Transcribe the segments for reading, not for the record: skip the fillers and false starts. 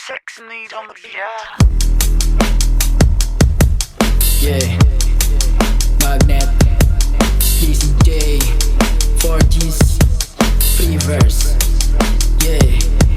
Sex need on the piano. Yeah, Magnet, DCJ, 4Gs, free verse. Yeah,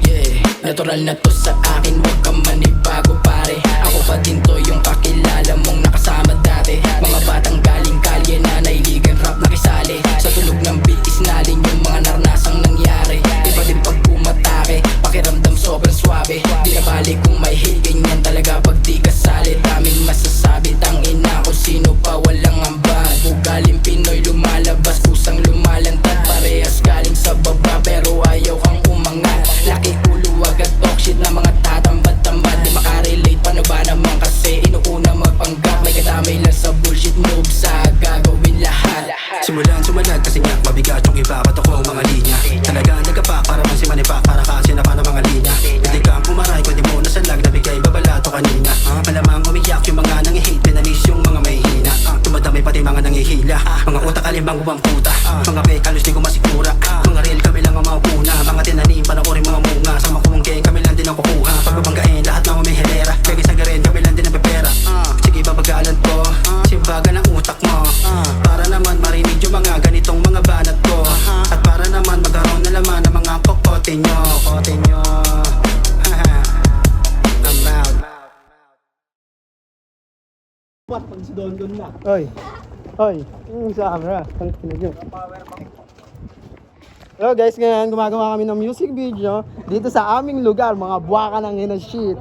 yeah. Natural na to sa akin, huwag kang manibago pare. Ako pa din to yung kakilala mong nakasama dati. Mga batang galing kalye na nailigan rap nakisali. Sa tunog ng beat is natin yung mga narnasang nangyari. Iba din pag pumatake, pakiramdam sobrang swabe. Di na bali kung may hate, ganyan talaga pag di kasali. Daming masasabi, tangina kung sino pa walang ambag. Ugaling Pinoy lumalabas, kusang lumalantad. Parehas galing sa baba pero ayaw kang umangat. Laki ulo agad talk shit na mga tatambad-tambad. Di makarelate, paano ba naman kasi inuuna magpanggap. May kadamay lang sa bullshit move sa gagawin lahat. Simulan sumalag kasi nga mabigat yung iba. Ba't ako mga linya talagang nagkapak para man si Manipak. Para kasi na pa ng mga linya. Hindi kang pumaray kundi mo nasalag. Nabigay babalato kanina. Malamang umiyak yung mga nangihate. Pinalis yung mga may hina. Tumadami pati mga nangihila. Mga utak alimbang bubang puta. Mga fake halos di ko masikura. Mga real kami lang ang mapuna. Mga tinanim panoorin mga munga. Sa makumungke kami lang din ang kukuha. Pagbabanggain lahat ng may helera. Kaya sagarin kami lang din ang pepera. Sige babagalan ko. Simbagan ang utak mo. Para naman marinig yung mga ganitong mga banat ko. At para naman magkaroon na laman ng mga kokote nyo. Kokote nyo. I'm out. Pag si Don na. Oy. Oy. Yung sa camera. Tangina nyo. Hello guys, ngayon gumagawa kami ng music video dito sa aming lugar, mga buwaka ng ina shit.